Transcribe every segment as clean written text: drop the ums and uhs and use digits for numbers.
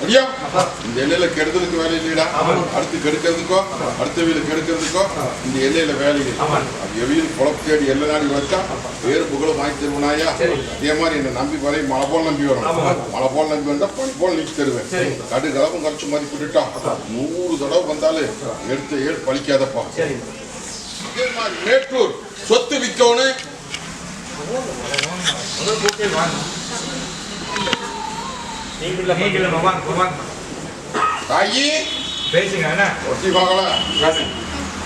ஐயா இந்த எல்லையில கெடுதலுக்கு வேலை இல்லைடா, அடுத்து கெடுக்கிறதுக்கோ அடுத்த வீடு கெடுக்கிறதுக்கோ இந்த எல்லையில வேலை இல்லை. அது எவையும் குழப்ப தேடி எல்லை நாடி வச்சா வேறு புகழும் வாங்கி தருவனாயா. அதே மாதிரி என்னை நம்பி வரை மழை போல் நம்பி வரும், மழை போல் நம்பி வந்தா பனி போல் நீக்கி தருவேன். கடு கலப்பும் கரைச்சு மாதிரி போட்டுட்டா 100 தடவை வந்தாலும் எடுத்த ஏழு பழிக்காதப்பா. அதே மாதிரி மேட்டூர் சொத்து விற்கவனு தாயி பேசுங்க. ஒட்டி வாங்கல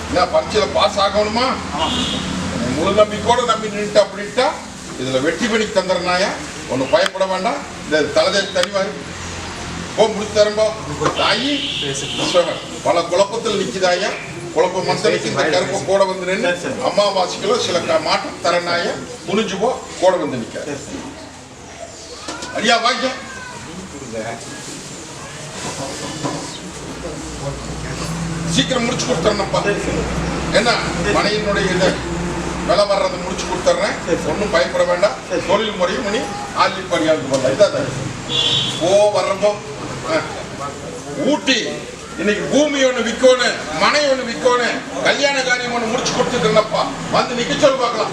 என்ன பரீட்சையில பாஸ் ஆகணுமா? முழு நம்பிக்கையோட நம்பி நின்றுட்டு அப்படின்ட்டா இதுல வெற்றி பண்ணி தந்துடுறாயா. ஒன்னும் பயப்பட வேண்டாம். இந்த தலைதை தனிவாரி போ முடிச்சு தரம்போ. தாயி பல குழப்பத்தில் நிக்குதாயா. குழப்ப மந்தனைக்கு இந்த கருப்பை கூட வந்து நின்று அம்மாவாசிகளோ சில மாற்றம் தரனாயா. துணிஞ்சு போ கூட வந்து நிக்க. ஐயா வாங்க சீக்கிரம் முடிச்சு கொடுத்துறேன்ப்பா. என்ன மனையினுடைய விலை வர்றதை முடிச்சு கொடுத்துட்றேன். ஒன்றும் பயப்பட வேண்டாம். தொழில் முறையும் மணி ஆள்ளி பணியாளருக்கு வரல. இதான் ஓ வர்றப்போ ஊட்டி இன்னைக்கு பூமி ஒன்று விற்கணும், மனை ஒன்று விற்கணும், கல்யாண காரியம் ஒன்று முடிச்சு கொடுத்துருப்பா. வந்து நிக்க சொல்லி பார்க்கலாம்.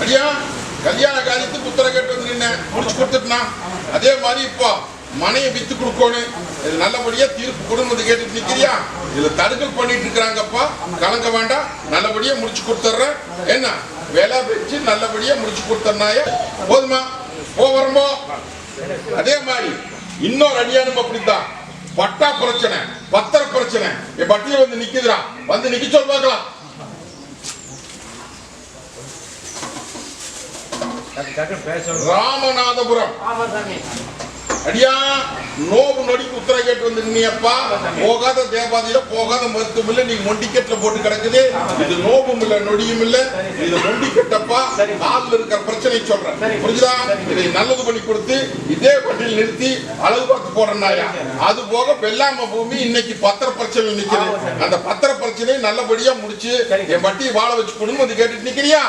ஐயா கல்யாண காரியத்துக்கு உத்தர கேட்டு வந்து நின்ன முடிச்சு கொடுத்துட்டுனா. அதே மாதிரி இப்போ மனையை வித்து கொடுக்கணும். இது நல்லபடியா தீர்ப்பு கொடுங்க கேட்டு நிக்கிறியா. இதுல தடுக்கல் பண்ணிட்டு இருக்கிறாங்கப்பா. கலங்க வேண்டாம். நல்லபடியா முடிச்சு கொடுத்துட்றேன். என்ன வேலை வச்சு நல்லபடியா முடிச்சு கொடுத்தனாய போதுமா போறோமோ. அதே மாதிரி இன்னொரு அடியானும் அப்படித்தான். பட்டா பிரச்சனை, பத்திர பிரச்சனை என் பட்டியல வந்து நிக்குதுடா. வந்து நிக்க சொல்லி பார்க்கலாம். ராமநாதபுரம் அடியா நோபு நொடிக்கு உத்தர கேட்டு வந்து நின்னியப்பா. போகாத தேவாதியில போகாத மருத்துவம் இல்ல. நீங்க மொண்டிக்கெட்ல போட்டு கிடக்குது. இது நோபும் இல்ல நொடியும் இல்ல. இது மொண்டிக்கெட்டப்பா. காலில் இருக்கிற பிரச்சனை சொல்றேன் புரிஞ்சுதா. இதை நல்லது பண்ணி கொடுத்து இதே பட்டியல் நிறுத்தி அளவு பார்த்து போறேன்னாயா. அது போக வெள்ளாம பூமி இன்னைக்கு பத்திர பிரச்சனை நிக்குது. அந்த பத்திர பிரச்சனையை நல்லபடியா முடிச்சு என் பட்டியை வாழ வச்சு கொடுங்க வந்து கேட்டுட்டு நிக்கிறியா.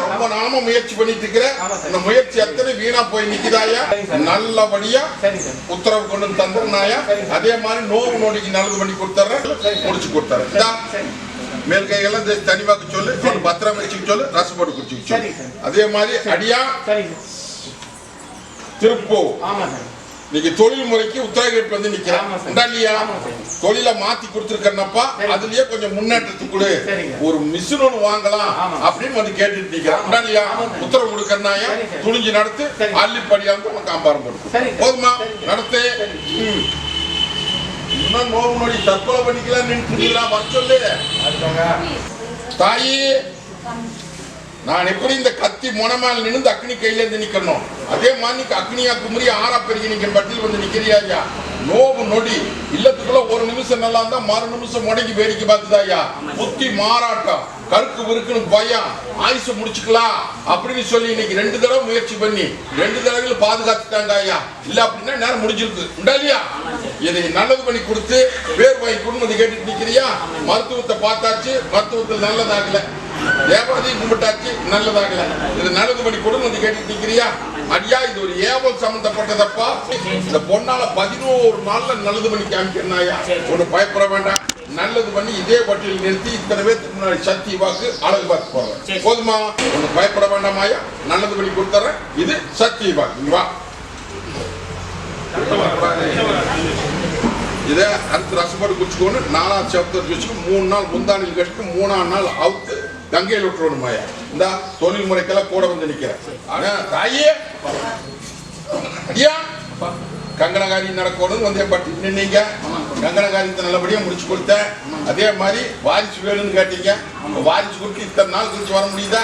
ரொம்ப நாளமா முயற்சி பண்ணிட்டு இருக்கிற இந்த முயற்சி அத்தனை வீணா போய் நிக்குதாயா. நல்லபடியா உத்தரவு கொண்டு தந்துருனாயா. அதே மாதிரி நோவு நோடிக்கு நல்லது பண்ணி கொடுத்துறேன், முடிச்சு கொடுத்துறேன். மேல் கையெல்லாம் தனிவாக்கு சொல்லு, பத்திரம் வச்சுக்க சொல்லு, ரசம் போட்டு குடிச்சுக்க சொல்லு. அதே மாதிரி அடியா திருப்பூர் நீங்க தொழில் முறைக்கு உத்தரகேட்டு வந்து நிக்கிறேன். தொழில மாத்தி கொடுத்துருக்கேன்னப்பா. அதுலயே கொஞ்சம் முன்னேற்றத்துக்கு ஒரு மிஷின் ஒன்று வாங்கலாம் அப்படின்னு வந்து கேட்டுட்டு நிக்கிறேன். உத்தரவு கொடுக்கறனாயா துணிஞ்சு நடத்து. அள்ளிப்படியாந்து உனக்கு அம்பாரம் போட்டு போதுமா நடத்து. இன்னும் நோவு நோடி தற்கொலை பண்ணிக்கலாம் நின்றுங்களா வர சொல்லு. தாயி நான் எப்படி இந்த கத்தி முனமேல நின்று அக்னி கையில இருந்து நிக்கணும். அதே மாதிரி அக்னியா குமரி ஆறா பெருகி நிக்கிற பட்டியல் வந்து நிக்கிறியா. நோவு நொடி இல்லத்துக்குள்ள ஒரு நிமிஷம் நல்லா இருந்தா மறு நிமிஷம் முடங்கி வேடிக்கை பார்த்துதாயா. புத்தி மாறாட்டம் கருக்கு விருக்குன்னு பயம் ஆயுச முடிச்சுக்கலாம் அப்படின்னு சொல்லி இன்னைக்கு 2 தடவை முயற்சி பண்ணி 2 தடவைகள் பாதுகாத்துட்டாங்க ஐயா. இல்ல அப்படின்னா நேரம் முடிஞ்சிருக்கு இல்லையா. இதை நல்லது பண்ணி கொடுத்து பேர் வாங்கி கொடுத்து கேட்டுட்டு நிக்கிறியா. மருத்துவத்தை பார்த்தாச்சு, மருத்துவத்தில் நல்லதாகல. தேவாதி கும்பிட்டாச்சு, நல்லதாகல. இது நல்லது பண்ணி கொடுத்து வந்து கேட்டுட்டு நிக்கிறியா. அடியா இது ஒரு ஏவல் சம்பந்தப்பட்டதப்பா. இந்த பொண்ணால 11 நாள்ல நல்லது பண்ணி காமிக்கிறனாயா. ஒண்ணு பயப்பட வேண்டாம். நல்லது பண்ணி இதே பட்டியல் நிறுத்தி இத்தனை பேருக்கு முன்னாடி சக்தி வாக்கு அழகு பார்த்து போறேன். போதுமா ஒண்ணு பயப்பட வேண்டாமாயா. நல்லது பண்ணி கொடுத்துறேன். இது சக்தி வாக்கு. வா இதை அடுத்து ரசப்பட்டு குடிச்சுக்கோன்னு 4ஆவது செவத்தை வச்சுக்கு 3 நாள் முந்தானில் கட்டிட்டு 3ஆம் நாள் அவுத்து கங்கையில் விட்டுறணும் மாயா. இந்த தொழில் முறைக்கெல்லாம் கூட வந்து நிக்கிறேன். ஆனா தாயே ஐயா கங்கணகாரி நடக்கணும் வந்து பட்டி நின்னீங்க. கங்கணகாரியத்தை நல்லபடியா முடிச்சு கொடுத்தேன். அதே மாதிரி வாரிசு வேணும்னு கேட்டீங்க. வாரிசு கொடுத்து இத்தனை நாள் கழிச்சு வர முடியுதா?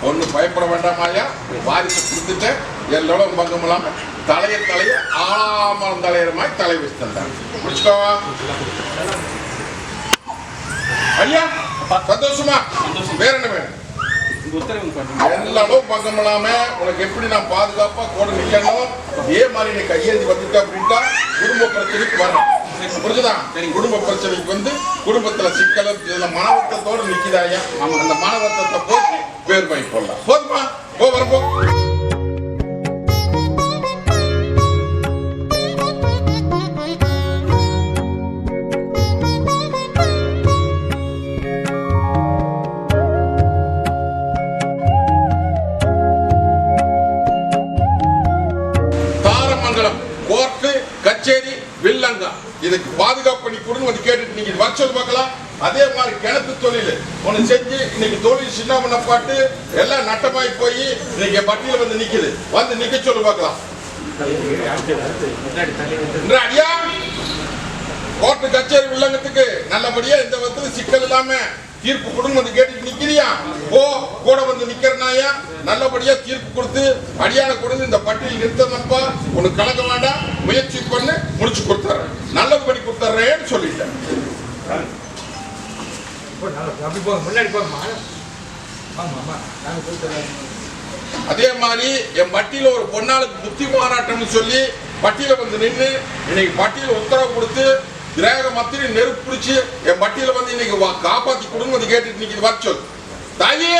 ஒண்ணு பயப்பட வேண்டாமாயா. வாரிசு கொடுத்துட்டு எல்லோரும் பங்கம் இல்லாம தலைய ஆளாமரம் தலையிற மாதிரி தலை வச்சு தந்தாங்க. முடிச்சுக்கோவா ஐயா? சந்தோஷமா? வேற என்ன வேணும்? எல்லாரும் பங்கம் இல்லாம உனக்கு எப்படி நான் பாதுகாப்பா கூட நிக்கணும். இதே மாதிரி நீ கையேந்தி வந்துட்ட அப்படின்ட்டா குடும்ப பிரச்சனைக்கு வரணும். புரிஞ்சுதான்? குடும்ப பிரச்சனைக்கு வந்து குடும்பத்துல சிக்கல மனவர்த்தத்தோட நிக்கிறாயா. அந்த மனவர்த்தத்தை போட்டு பேர் பண்ணி போடலாம். போதுமா? போ வரப்போ. தாரமங்கலம் கோர்ட்டு கச்சேரி வில்லங்கா இதுக்கு பாதுகாப்பு பண்ணி கொடுன்னு வந்து கேட்டுட்டு நீங்க வர சொல்லி பார்க்கலாம். அதே மாதிரி கிணத்து தொழில் ஒண்ணு செஞ்சு இன்னைக்கு தொழில் சின்ன பண்ண பாட்டு எல்லாம் நட்டமாய் போய் இன்னைக்கு பட்டியல வந்து நிக்குது. வந்து நிக்க சொல்லி பார்க்கலாம். அடியா கோர்ட்டு கச்சேரி வில்லங்கத்துக்கு நல்லபடியா இந்த விதத்துல சிக்கல் இல்லாம தீர்ப்பு கொடுன்னு வந்து கேட்டுட்டு நிக்கிறியா? போ கூட வந்து நிக்கிறனாயா. நல்லபடியா தீர்ப்பு கொடுத்து அடியான கொடுத்து இந்த பட்டியல் நிறுத்தப்பா. உனக்கு கலக்க வேண்டாம். முயற்சி பண்ணு, முடிச்சு கொடுத்துறேன். நல்லது பண்ணி கொடுத்துறேன்னு சொல்லிட்டேன். அதே மாதிரி என் பட்டியல ஒரு பொன்னாளுக்கு புத்தி மாநாட்டம்னு சொல்லி பட்டியல வந்து நின்று இன்னைக்கு பட்டியல உத்தரவு கொடுத்து கிரக மத்திரி நெருப்பு பிடிச்சு என் பட்டியல வந்து இன்னைக்கு காப்பாத்தி கொடுன்னு வந்து கேட்டுட்டு இன்னைக்கு வர சொல். தாயே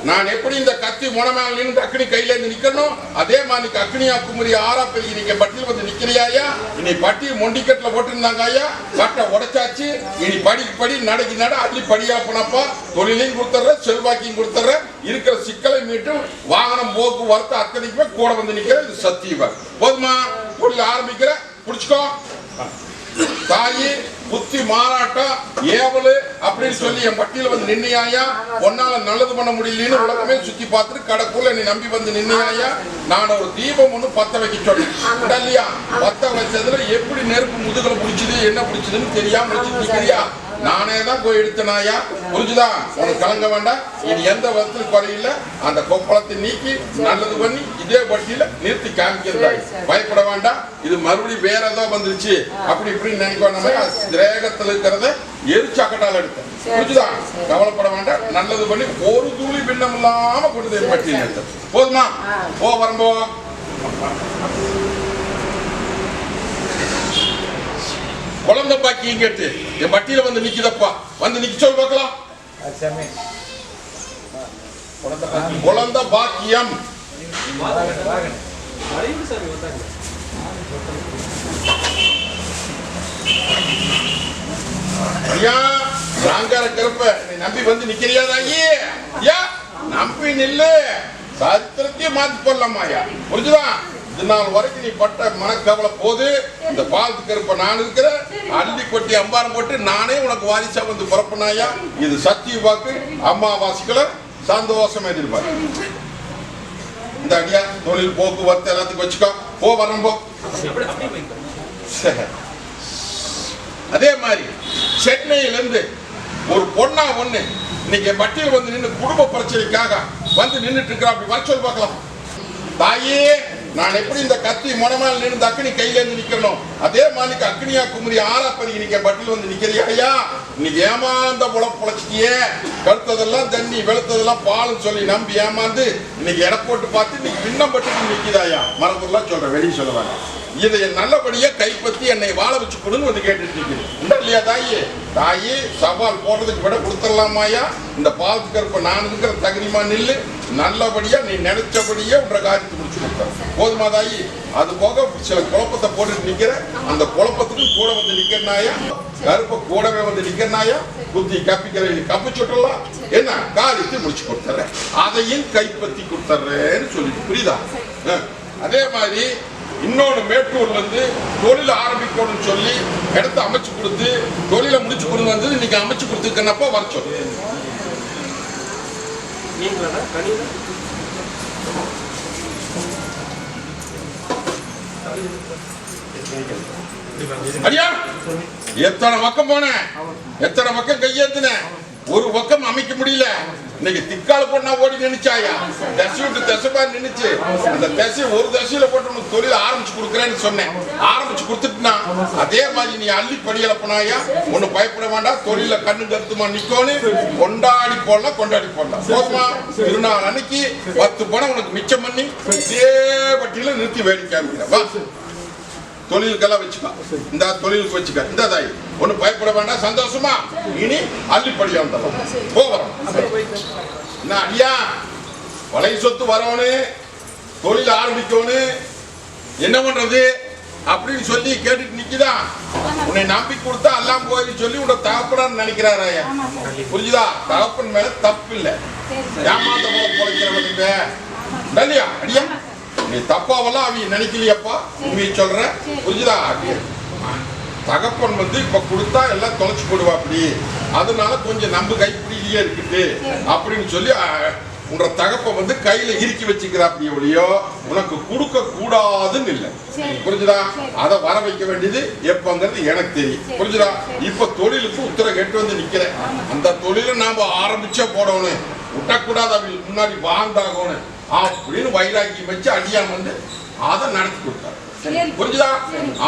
நான் எப்படி இந்த கத்தி முனமேல நின்று அக்னி கையில இருந்து நிக்கணும் அதே மாதிரி அக்னியா குமரி ஆறா பெருகி நீங்க பட்டியல் வந்து நிக்கிறியாயா. இனி பட்டி மொண்டிக்கட்டுல போட்டிருந்தாங்க ஐயா. கட்டை உடைச்சாச்சு. இனி படி நடைக்கு நட அள்ளி படியா போனப்பா. தொழிலையும் கொடுத்துற செல்வாக்கையும் கொடுத்துற இருக்கிற சிக்கலை மீட்டும் வாகனம் போக்குவரத்து அத்தனைக்குமே கூட வந்து நிக்கிற இது சத்தியவ. போதுமா? தொழில் ஆரம்பிக்கிற புடிச்சுக்கோ. தாயி புத்தி மாறாட்டம் ஏவலு அப்படின்னு சொல்லி என் பட்டியல வந்து நின்னையா. ஒன்னால நல்லது பண்ண முடியலன்னு உலகமே சுத்தி பார்த்துட்டு கடைக்குள்ள நீ நம்பி வந்து நின்னையா. நான் ஒரு தீபம் ஒண்ணு பத்த வைக்க சொன்னேன் இல்லையா. பத்த வச்சதுல எப்படி நெருப்பு முதுகலை பிடிச்சது என்ன பிடிச்சதுன்னு தெரியாம நிக்கிறியா. நானே தான் போய் எடுத்தனாயா. புரிஞ்சுதா? உனக்கு கலங்க வேண்டாம். இனி எந்த விதத்திலும் குறையில அந்த கொப்பளத்தை நீக்கி நல்லது பண்ணி இதே பட்டியல நிறுத்தி காமிக்கிறதாய். பயப்பட வேண்டாம். இது மறுபடியும் வேற ஏதோ வந்துருச்சு அப்படி இப்படின்னு நினைக்கணும். கிரகத்துல இருக்கிறத எரிச்சாக்கட்டால் எடுத்தேன். புரிஞ்சுதா? கவலைப்பட வேண்டாம். நல்லது பண்ணி ஒரு துளி பின்னம் இல்லாம கொண்டு பட்டியல் எடுத்தேன். போதுமா? போ வரம்போ. குழந்தை பாக்கியம் கேட்டு என் பட்டியல வந்து நிக்குதப்பா. வந்து நிக்க சொல்லி பார்க்கலாம். குழந்தை பாக்கியம் ஐயா. சாங்கார கருப்ப நீ நம்பி வந்து நிக்கிறியா தாயி? நம்பி நில்லு. சரித்திரத்தையும் மாத்தி போடலாமா ஐயா. புரிஞ்சுதா? இது நாள் வரைக்கும் நீ பட்ட மனக்கவலை போது இந்த பாலத்து கருப்ப நான் இருக்கிற அள்ளி கொட்டி அம்பாரம் போட்டு நானே உனக்கு வாரிசா வந்து புறப்பனாயா. இது சத்திய வாக்கு. அம்மாவாசிகளை சந்தோஷமா எதிர்பார்க்க. இந்த அடியா தொழில் போக்குவரத்து எல்லாத்துக்கும் வச்சுக்கோ. போ வரம்போ. அதே மாதிரி சென்னையில இருந்து ஒரு பொண்ணா ஒண்ணு இன்னைக்கு பட்டியல் வந்து நின்று குடும்ப பிரச்சனைக்காக வந்து நின்றுட்டு இருக்கிற அப்படி வர சொல்லி பார்க்கலாம். தாயே நான் எப்படி இந்த கத்தி முனமேல நின்று அக்னி கையில இருந்து நிக்கணும் அதே மாதிரி அக்னியா குமரி ஆறா பெருகி நீங்க பட்டியல் வந்து நிக்கிறியா. இன்னைக்கு ஏமாந்த பொழைச்சிட்டியே. கழுத்ததெல்லாம் தண்ணி வெளுத்ததெல்லாம் பாலுன்னு சொல்லி நம்பி ஏமாந்து இன்னைக்கு எடை போட்டு பார்த்து இன்னைக்கு விண்ணம் பட்டு நிக்குதாயா. மரபுலாம் சொல்றேன் வெளியே சொல்லுவாங்க. இதை நல்லபடியா கைப்பற்றி என்னை வாழ வச்சு கொடுன்னு வந்து கேட்டுட்டு இருக்குது இல்லையா தாயி? தாயி சவால் போடுறதுக்கு விட கொடுத்துடலாமாயா? இந்த பால் கருப்பை நான் இருக்கிற தகுதிமா நில்லு, நல்லபடியா நீ நினைச்சபடியே உன்ற காரியத்தை முடிச்சு கொடுத்த போதுமா தாயி? அது போக சில குழப்பத்தை போட்டுட்டு நிக்கிற, அந்த குழப்பத்துக்கு கூட வந்து நிக்கிறனாயா? கருப்பை கூடவே வந்து நிக்கிறனாயா? புத்தி கப்பிக்கிற கப்பி சுட்டலாம் என்ன காரியத்தை முடிச்சு கொடுத்துறேன், அதையும் கைப்பற்றி கொடுத்துறேன்னு சொல்லிட்டு புரியுதா? அதே மாதிரி இன்னொன்று மேட்டூர்ல இருந்து தொழில் ஆரம்பிக்கணும்னு சொல்லி இடத்த அமைச்சு கொடுத்து தொழிலை முடிச்சு கொடுங்க வந்து இன்னைக்கு அமைச்சு கொடுத்துருக்கனப்போ வர சொல்லு. ஐயா எத்தனை பக்கம் போன, எத்தனை பக்கம் கையேத்தின, ஒரு பக்கம் அமைக்க முடியல. இன்னைக்கு திக்கால பொண்ணா ஓடி நினைச்சாயா? தசை விட்டு தசைப்பா நினைச்சு அந்த தசை ஒரு தசையில போட்டு உனக்கு தொழில் ஆரம்பிச்சு கொடுக்குறேன்னு சொன்னேன். ஆரம்பிச்சு கொடுத்துட்டுனா அதே மாதிரி நீ அள்ளி படியல போனாயா? ஒண்ணு பயப்பட வேண்டாம். தொழில கண்ணு கருத்துமா நிக்கோன்னு கொண்டாடி போடலாம், கொண்டாடி போடலாம். போதுமா? திருநாள் அன்னைக்கு 10 பணம் உனக்கு மிச்சம் பண்ணி இதே பட்டியல நிறுத்தி வேடிக்கை காமிக்கிறேன். தொழிலுக்கெல்லாம் வச்சுக்கா, இந்த தொழிலுக்கு வச்சுக்க. இந்த தாய் ஒண்ணு பயப்பட வேண்டாம், சந்தோஷமா இனி அள்ளிப்படியா போகிறோம். என்ன ஐயா வலை சொத்து வரவனு தொழில் ஆரம்பிக்கணும் என்ன பண்றது அப்படின்னு சொல்லி கேட்டுட்டு நிக்குதான். உன்னை நம்பி கொடுத்தா எல்லாம் போய் சொல்லி உன்னை தகப்படான்னு நினைக்கிறாரு ஐயா. புரிஞ்சுதா? தகப்பன் மேல தப்பு இல்லை, ஏமாந்த போல இல்லையா? அடியா நீ தப்பாவெல்லாம் அவங்க நினைக்கலையப்பா, உண்மையை சொல்ற புரிஞ்சுதா? தகப்பன் வந்து இப்ப கொடுத்தா எல்லாம் தொலைச்சு போடுவா அப்படி, அதனால கொஞ்சம் நம்ப கைப்பிடியே இருக்குது அப்படின்னு சொல்லி உன்ற தகப்ப வந்து கையில இறுக்கி வச்சுக்கிற அப்படி ஒழியோ உனக்கு கொடுக்க கூடாதுன்னு இல்லை. புரிஞ்சுதா? அதை வர வைக்க வேண்டியது எப்பங்கிறது எனக்கு தெரியும். புரிஞ்சுதா? இப்ப தொழிலுக்கு உத்தரவு கேட்டு வந்து நிக்கிறேன். அந்த தொழிலை நாம ஆரம்பிச்சே போடணும், விட்டக்கூடாது, அவங்களுக்கு முன்னாடி வாழ்ந்தாகணும் அப்படின்னு வைராக்கி வச்சு அடியான் வந்து அதை நடத்தி கொடுத்தாரு. புரிஞ்சுதா?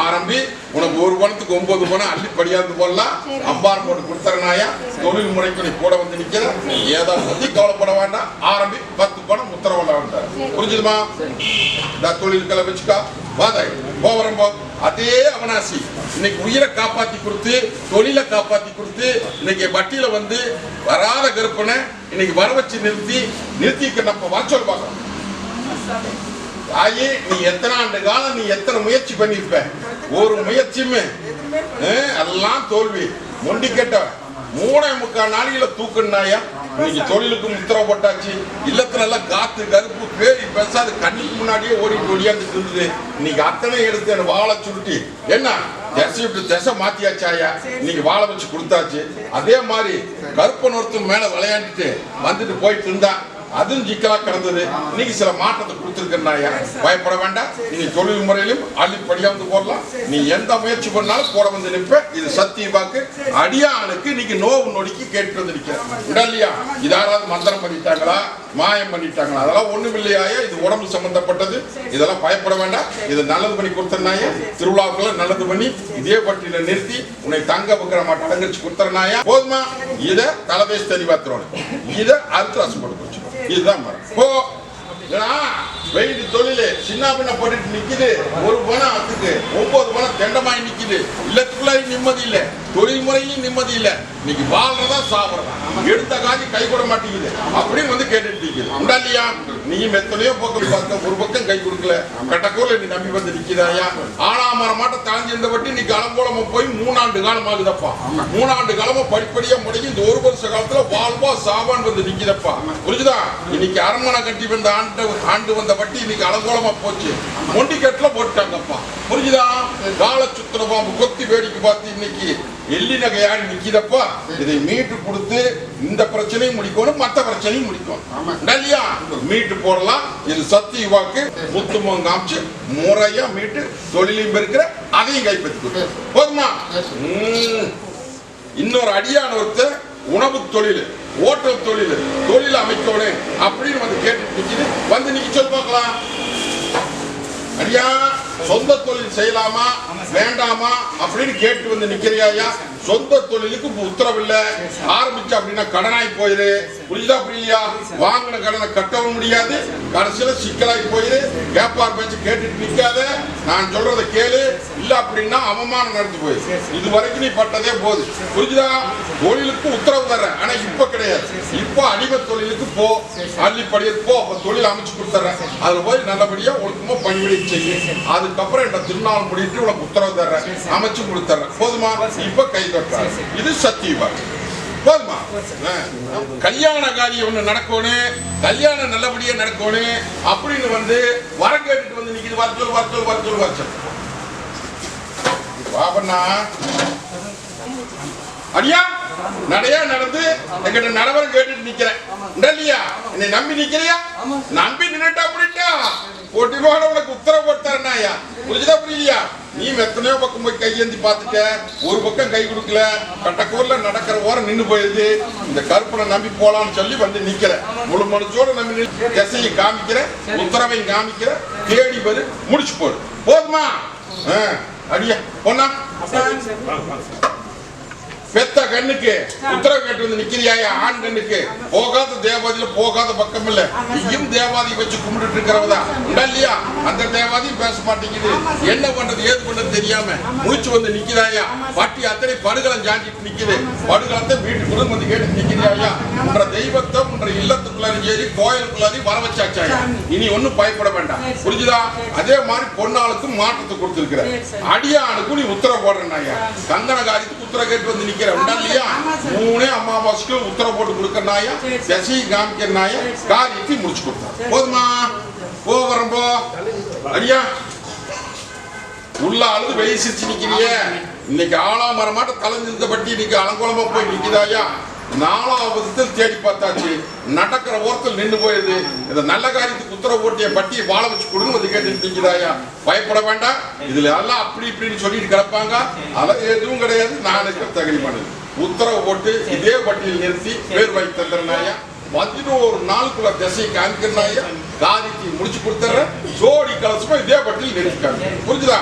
ஆரம்பி உனக்கு ஒரு பணத்துக்கு 9 பணம் அள்ளி படியாது போடலாம், அம்பாரம் போட்டு கொடுத்தரனாயா? தொழில் முறைக்கு நீ கூட வந்து நிக்கிற, ஏதோ பத்தி கவலைப்பட வேண்டாம். ஆரம்பி 10 பணம் உத்தரவுல வந்தார். புரிஞ்சுதுமா? இந்த தொழிலுக்கெல்லாம் வச்சுக்கா வாதாய் போவரம் போ. அதே அவனாசி இன்னைக்கு உயிரை காப்பாத்தி கொடுத்து தொழிலை காப்பாத்தி கொடுத்து இன்னைக்கு வட்டியில வந்து வராத கருப்பனை இன்னைக்கு வர வச்சு நிறுத்திக்க நம்ம வாச்சல் பார்க்கணும். தாயி நீ எத்தனை ஆண்டு காலம் நீ எத்தனை முயற்சி பண்ணிருப்ப, ஒரு முயற்சியுமே எல்லாம் தோல்வி. மொண்டி கேட்ட 3.25 நாளில தூக்குனாயா? இன்னைக்கு தொழிலுக்கு உத்தரவு போட்டாச்சு. இல்லத்துல எல்லாம் காத்து கருப்பு பேரி பேசாது கண்ணுக்கு முன்னாடியே ஓடியாந்து இருந்தது. இன்னைக்கு அத்தனை எடுத்து என்ன வாழை சுருட்டி என்ன திசை விட்டு திசை மாத்தியாச்சாயா? இன்னைக்கு வாழை வச்சு கொடுத்தாச்சு. அதே மாதிரி கருப்பன் ஒருத்தன் மேல விளையாண்டுட்டு வந்துட்டு போயிட்டு இருந்தா அதுவும் சிக்கலா கிடந்தது. இன்னைக்கு சில மாற்றத்தை கொடுத்துருக்கா, பயப்பட வேண்டாம். நீ தொழில் முறையிலும் அள்ளிப்படியா வந்து போடலாம். நீ எந்த முயற்சி பண்ணாலும் போட வந்து நிற்ப. இது சத்திய வாக்கு. அடியானுக்கு இன்னைக்கு நோவு நொடிக்கு கேட்டு வந்து நிற்கிறேன் இல்லையா? இதாராவது மந்திரம் பண்ணிட்டாங்களா, மாயம் பண்ணிட்டாங்களா? அதெல்லாம் ஒண்ணும் இல்லையாயா? இது உடம்பு சம்பந்தப்பட்டது, இதெல்லாம் பயப்பட வேண்டாம். இதை நல்லது பண்ணி கொடுத்தனாயா? திருவிழாவுக்குள்ள நல்லது பண்ணி இதே பட்டியல நிறுத்தி உன்னை தங்க வைக்கிற மாட்டேன் அலங்கரிச்சு கொடுத்தனாயா? போதுமா? இதை தலைதேசி தெளிவாத்துறோம், இதை அறுத்து ரசப்பட்டு போச்சு. இதுதான் போ. வெயிட் தொழிலு சின்ன பின்ன போட்டுட்டு நிக்குது. ஒரு பணம் அதுக்கு 9 பணம் தெண்டமாய் நிக்குது. இல்லத்துக்குள்ள நிம்மதி இல்லை, தொழில் முறையிலும் நிம்மதி இல்லை. இன்னைக்கு வாழ்றதா சாப்பிடறதா எடுத்த காட்சி கை கூட மாட்டேங்குது அப்படின்னு வந்து கேட்டுட்டு நிக்குது. உண்டா இல்லையா? நீயும் எத்தனையோ பக்கம் பார்க்க ஒரு பக்கம் கை கொடுக்கல, கட்டக்கூல நீ நம்பி வந்து நிக்கிறாயா? ஆனாமரம் மாட்ட தாழ்ந்திருந்த பட்டி இன்னைக்கு காலம்போலமா போய் 3 ஆண்டு காலம் ஆகுதப்பா. 3 ஆண்டு காலமா படிப்படியா முடங்கி இந்த 1 வருஷ காலத்துல வாழ்வா சாவான் வந்து நிக்குதப்பா. புரிஞ்சுதா? இன்னைக்கு அரண்மனை கட்டி வந்த ஆண்டு வந்த பட்டி இன்னைக்கு அலங்கோலமா போச்சு. மொண்டிக்கட்டுல போட்டாங்கப்பா. புரிஞ்சுதா? கால சுத்திர பாம்பு கொத்தி வேடிக்கை பார்த்து இன்னைக்கு எள்ளி நகையாடி நிக்கிறப்பா. இதை மீட்டு கொடுத்து இந்த பிரச்சனையும் முடிக்கணும், மற்ற பிரச்சனையும் முடிக்கணும் இல்லையா? மீட்டு போடலாம். இது சத்திய வாக்கு. முத்துமம் காமிச்சு முறையா மீட்டு தொழிலையும் பெருக்கிற அதையும் கைப்பற்றி போதுமா? இன்னொரு அடியான ஒருத்தர் உணவு தொழில், ஓட்டல் தொழில் அமைக்கணும் அப்படின்னு வந்து கேட்டு நிக்குது. வந்து நீங்க சொல்லி பார்க்கலாம். அடியா சொந்த தொழில் செய்யலாமா வேண்டாமா அப்படின்னு கேட்டு வந்து நிக்கிறியா? சொந்த தொழிலுக்கு உத்தரவு இல்ல. ஆரம்பிச்சு அப்படின்னா கடனாய் போயிரு. புரியுதா? புரியலையா? வாங்கின கடனை கட்டவும் முடியாது. கடைசியில சிக்கலாய் போயிரு. வியாபாரம் பேச்சு கேட்டுட்டு நிக்காத. நான் சொல்றதை கேளு, இல்ல அப்படின்னா அவமானம் நடந்து போயிரு. இது வரைக்கும் நீ பட்டதே போது, புரிஞ்சுதா? தொழிலுக்கு உத்தரவு தர்றேன், ஆனா இப்ப கிடையாது. இப்போ அடிமை தொழிலுக்கு போ, அள்ளிப்படியே போ, தொழில் அமைச்சு கொடுத்துறேன். அதுல போய் நல்லபடியா ஒழுக்கமா பணிவிடை செய்ய. அதுக்கப்புறம் என்ன திருநாள் முடிட்டு உனக்கு உத்தரவு தர்றேன், அமைச்சு கொடுத்துறேன். போதுமா? இப்ப கை தட்டுறாரு. இது சத்தியமா போதுமா? கல்யாண காரியம் ஒண்ணு நடக்கணும், கல்யாணம் நல்லபடியா நடக்கணும் அப்படின்னு வந்து வரம் கேட்டுட்டு வந்து நிக்குது. வரச்சொல் பாபண்ணா அடியா நடையா நடந்து எங்கிட்ட நடவரம் கேட்டுட்டு நிக்கிறேன் இல்லையா? என்னை நம்பி நிக்கிறியா? நம்பி நின்னுட்டா அப்படின்ட்டா போட்டினோட உனக்கு உத்தரவு போட்டாருனாயா? புரிஞ்சுதா புரியலையா? நீ எத்தனையோ பக்கம் போய் கையேந்தி பார்த்துட்ட, ஒரு பக்கம் கை கொடுக்கல, கட்டக்கூர்ல நடக்கிற ஓரம் நின்று போயிருது. இந்த கருப்பனை நம்பி போலான்னு சொல்லி வந்து நிக்கிற, முழு மனசோட நம்பி திசையை காமிக்கிற, உத்தரவையும் காமிக்கிற, தேடி வரு, முடிச்சு போடு. போதுமா? அடியா பொண்ணா பெத்த கண்ணுக்கு உத்தரவு கேட்டு வந்து நிக்கிறியாயா? ஆண் கண்ணுக்கு போகாத தேவாதியில போகாத பக்கம் இல்ல. நீயும் தேவாதி வச்சு கும்பிட்டு இருக்கிறவதா இல்லையா? அந்த தேவாதியும் பேச மாட்டேங்குது. என்ன பண்றது ஏது பண்றது தெரியாம முடிச்சு வந்து நிக்கிறாயா? பாட்டி அத்தனை படுகளம் ஜாஞ்சிட்டு நிக்குது. படுகளத்தை வீட்டுக்குள்ள வந்து கேட்டு நிக்கிறியாயா? உன்ற தெய்வத்தை உன்ற இல்லத்துக்குள்ளாரும் சரி கோயிலுக்குள்ளாரையும் வர வச்சாச்சாயா? இனி ஒன்னும் பயப்பட வேண்டாம், புரிஞ்சுதா? அதே மாதிரி பொன்னாளுக்கும் மாற்றத்தை கொடுத்திருக்கிற, அடியானுக்கும் நீ உத்தரவு போடுறனாயா? கங்கண காரியத்துக்கு உத்தரவு கேட்டு வந்து நிக்கிற இல்லையா? மூணே அமாவாசைக்கு உத்தரவு போட்டு கொடுக்கறனாயா, திசையை காமிக்கிறனாயா, காரியத்தை முடிச்சு கொடுத்தா. போதுமா? போ வரம்போ அடியா உள்ள அழுது வெளியே சிரிச்சு நிக்கிறிய. இன்னைக்கு ஆளாமரமாட்ட தலைஞ்சிருந்த பட்டி இன்னைக்கு அலங்கோலமா போய் நிக்குதாயா? 4வது தேடி பார்த்தாச்சு, நடக்கிற ஓரத்தில் நின்று போயிருது. இந்த நல்ல காரியத்துக்கு உத்தரவு போட்டிய பட்டியை வாழ வச்சு கொடுன்னு வந்து கேட்டு நிற்கிறாயா? பயப்பட வேண்டாம். இதுல எல்லாம் அப்படி இப்படின்னு சொல்லிட்டு கிடப்பாங்க, அதெல்லாம் எதுவும் கிடையாது. நான் இருக்கிற தகுதிமானது உத்தரவு போட்டு இதே பட்டியல் நிறுத்தி பேர் வாங்கி தந்துடுறாயா? 11 நாளுக்குள்ள திசை காமிக்கிறாயா? காரியத்தை முடிச்சு கொடுத்துறேன். ஜோடி கலசமா இதே பட்டியல் நிறுத்திக்காங்க, புரிஞ்சுதா?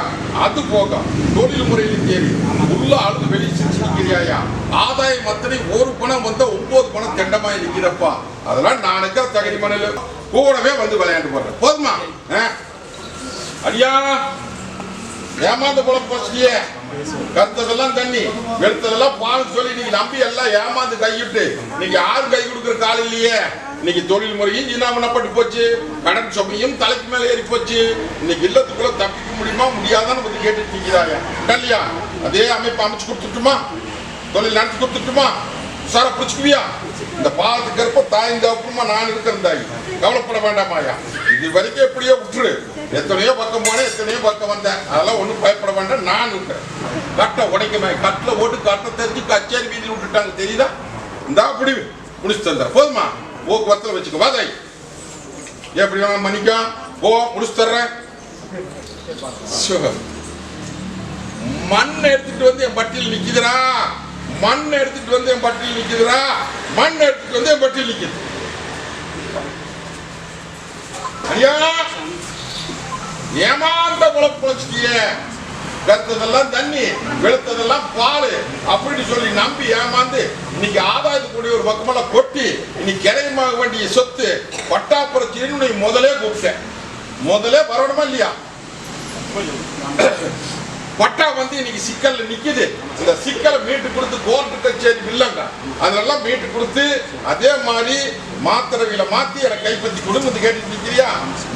அது போக தொழில் முறையில் தேடி உள்ள அழுது வெளியே சிரிச்சிருக்கிறியாயா? ஆதாயம் அத்தனை ஒரு பணம் வந்த 9 பணம் தெண்டமாய் நிக்கிறப்பா. அதெல்லாம் நான் இருக்கிற தகுதி மனையில கூடவே வந்து விளையாண்டு போடுறேன். போதுமா? அடியா ஏமாந்து போல போச்சியே, கருத்ததெல்லாம் தண்ணி வெளுத்ததெல்லாம் பால் சொல்லி நீங்க நம்பி எல்லாம் ஏமாந்து கையிட்டு இன்னைக்கு யாரும் கை கொடுக்குற காலம் இல்லையே. இன்னைக்கு தொழில் முறையும் ஜீனாமனப்பட்டு போச்சு, கடன் சுமையும் தலைக்கு மேல ஏறி போச்சு. இன்னைக்கு இல்லத்துக்குள்ள தப்பிக்க முடியுமா முடியாதான்னு வந்து கேட்டு நிற்கிறாங்க இல்லையா? அதே அமைப்பு அமைச்சு கொடுத்துட்டுமா? தொழில் நடத்தி கொடுத்துட்டுமா? சார பிடிச்சுக்குவியா? இந்த பாலத்துக்கு இருப்ப தாய்ந்த அப்புறமா நான் இருக்கிறேன் தாய், கவலைப்பட வேண்டாமாயா. இது வரைக்கும் எப்படியோ விட்டுரு. எத்தனையோ பக்கம் போனேன், எத்தனையோ பக்கம் வந்தேன், அதெல்லாம் ஒன்றும் பயப்பட வேண்டாம். நான் இருக்கிறேன். கட்டை உடைக்கமே கட்டில் போட்டு கட்டை தெரிஞ்சு கச்சேரி வீதியில் விட்டுட்டாங்க, தெரியுதா? இந்த அப்படி முடிச்சு தந்தேன். போதுமா? போக்குவரத்துல வச்சுக்கோ. வாதை எப்படி வாங்க மன்னிக்கும் போ, முடிச்சு தர்றேன். மண் எடுத்துட்டு வந்து என் பட்டியல் நிக்குதுரா, மண் எடுத்துட்டு வந்து என் பட்டியல் நிக்குதுரா, மண் எடுத்துட்டு வந்து என் பட்டியல் நிக்குது. ஐயா ஏமாந்த புலச்சிட்டிய, கருத்ததெல்லாம் தண்ணி வெளுத்ததெல்லாம் பால் அப்படின்னு சொல்லி நம்பி ஏமாந்து இன்னைக்கு ஆதாயத்துக்குரிய ஒரு பக்கமெல்லாம் கொட்டி இன்னைக்கு கிரையமாக வேண்டிய சொத்து பட்டாப்புறச்சின்னு முதலே கூப்பிட்டேன். முதலே வரணுமா இல்லையா? பட்டா வந்து இன்னைக்கு சிக்கல்ல நிக்குது. இந்த சிக்கலை மீட்டு கொடுத்து கோர்ட்டு கச்சேரி இல்லைங்க, அதெல்லாம் மீட்டு கொடுத்து அதே மாதிரி மாத்திரவில மாத்தி எனக்கு கைப்பற்றி குடும்பத்தை கேட்டு நிக்கிறியா?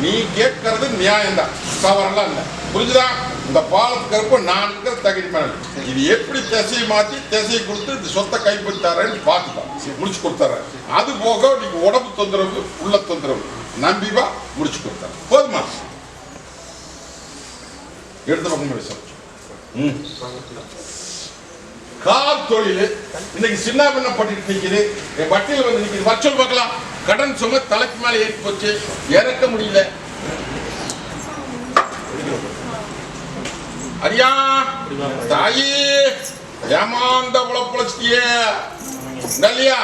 நீ கேட்கறது நியாயம்தான், தவறெல்லாம் இல்லை, புரிஞ்சுதா? இந்த பாலத்துக்கு இருப்ப நான் இருக்கிற தகுதி மேல இது எப்படி திசையை மாற்றி திசையை கொடுத்து இந்த சொத்தை கைப்பற்றாரன்னு பார்த்துதான் முடிச்சு கொடுத்துறேன். அது போக நீங்க உடம்பு தொந்தரவு உள்ள தொந்தரவு நம்பிவா முடிச்சு கொடுத்தாரு. போதுமா? எடுத்த பக்கம் பேச கால் தொழில் இன்னைக்கு சின்ன பின்ன பட்டு நிக்குது. என் பட்டியல் வந்து நிக்குது. வச்சல் பார்க்கலாம். கடன் சுமை தலைக்கு மேல ஏறி போச்சு, இறக்க முடியல. அரியா தாயி ஏமாந்த உழப்பழச்சிட்டியே இல்லையா?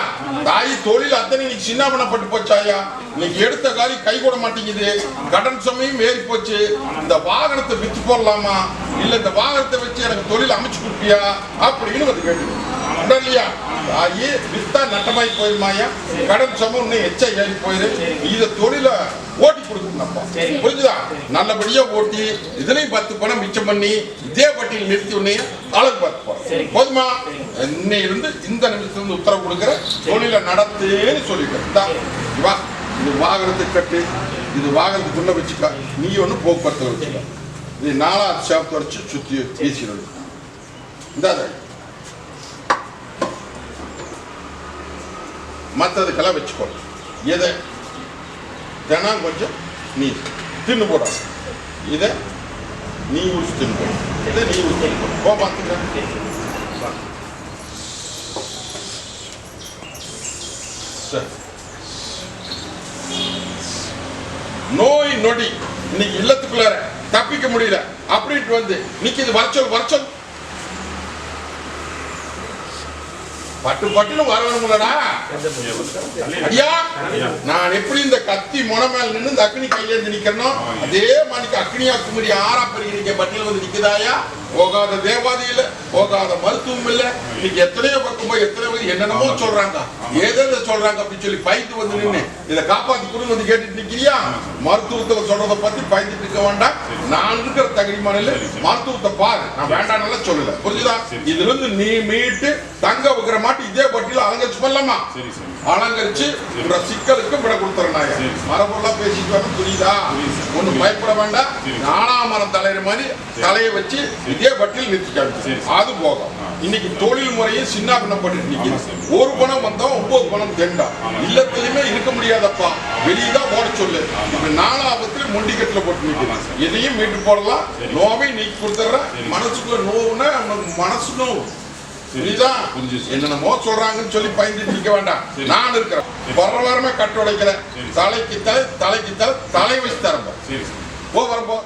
தாயி தொழில் அத்தனை இன்னைக்கு சின்ன பண்ணப்பட்டு போச்சாயா? இன்னைக்கு எடுத்த காரி கை கூட மாட்டேங்குது, கடன் சுமையும் ஏறி போச்சு. இந்த வாகனத்தை வித்து போடலாமா, இல்ல இந்த வாகனத்தை வச்சு எனக்கு தொழில் அமைச்சு கொடுப்பியா அப்படின்னு வந்து கேட்டு இல்லையா? ஆகி வித்தா நட்டமாய் போயிருமாயா, கடன் சமம் இன்னும் எச்சா ஏறி போயிரு. இதை தொழில ஓட்டி கொடுக்கணும்ப்பா, புரிஞ்சுதா? நல்லபடியா ஓட்டி இதுலயும் 10 பணம் மிச்சம் பண்ணி இதே பட்டியல் நிறுத்தி உடனே அழகு பார்த்து போறோம். போதுமா? இன்னையிலிருந்து இந்த நிமிஷத்துல உத்தரவு கொடுக்குற தொழில நடத்துன்னு சொல்லிட்டேன். வா, இது வாகனத்துக்கு கட்டு, இது வாகனத்துக்குள்ள வச்சுக்க, நீ ஒண்ணு போக்குவரத்துல வச்சுக்க. இது 4வது ஷாப்ட் வச்சு சுத்தி பேசிடுது. இந்த மற்றதுக்கெல்லாம் வச்சுக்கோ. எதை தினம் கொஞ்சம் நீ தின்னு போட, இதை நீ ஊசி தின்னு போட, இதை நீ ஊசி தின்னு போட. போ பார்த்துக்க. நோய் நொடி இன்னைக்கு இல்லத்துக்குள்ளார தப்பிக்க முடியல அப்படின்ட்டு வந்து நிக்குது. வரச்சொல் பட்டு பட்டுன்னு வரணும்லடா. ஐயா, நான் எப்படி இந்த கத்தி முனை மேல நின்று இந்த அக்னி கையில இருந்து நிக்கணும், அதே மாதிரி அக்னியா குமரி ஆறா பெருகிற பட்டியல் வந்து நிக்குதாயா? போகாத தேவாதி இல்ல, போகாத மருத்துவம் இல்ல. இன்னைக்கு எத்தனையோ பக்கம் போய் எத்தனையோ என்னென்னமோ சொல்றாங்க, ஏதோ சொல்றாங்க அப்படின்னு சொல்லி பயந்து வந்து நின்று இதை காப்பாத்தி கொடுங்க வந்து கேட்டுட்டு நிக்கிறியா? மருத்துவத்தை சொல்றதை பத்தி பயந்துட்டு இருக்க வேண்டாம். நான் இருக்கிற தகுதிமானில மருத்துவத்தை பாரு, நான் வேண்டாம் சொல்லல, புரிஞ்சுதா? இதுல இருந்து நீ மீட்டு தங்க வைக்கிற மாட்டு இதே பட்டியல அலங்கரிச்சு பண்ணலாமா? அலங்கரிச்சு உங்க சிக்கலுக்கு விட கொடுத்துறேன். மரபொருளா பேசிட்டு வரணும், புரியுதா? ஒண்ணு பயப்பட வேண்டாம். 4ஆம் மரம் தலையிற மாதிரி தலையை வச்சு இதே பட்டியல் நிறுத்திக்காது. அது போகும். இன்னைக்கு தொழில் முறையும் சின்ன பின்னப்பட்டு நிற்குது. ஒரு பணம் வந்தா 9 பணம் தெண்டா. இல்லத்திலுமே இருக்க முடியாதப்பா, வெளியதான் ஓட சொல்லு. 4ஆவதுல மொண்டிக்கட்டுல போட்டு நிற்குது. எதையும் மீட்டு போடலாம். நோவை நீக்கி கொடுத்துட்றேன். மனசுக்குள்ள நோவுன்னா மனசு நோவு, புரியுதா? என்னென்னமோ சொல்றாங்கன்னு சொல்லி பயந்துட்டு நிக்க வேண்டாம். நான் இருக்கிறேன். வரலாறுமே கட்டு உடைக்கிறேன். தலைக்கு தலை வச்சு தரப்போ போ வரப்போ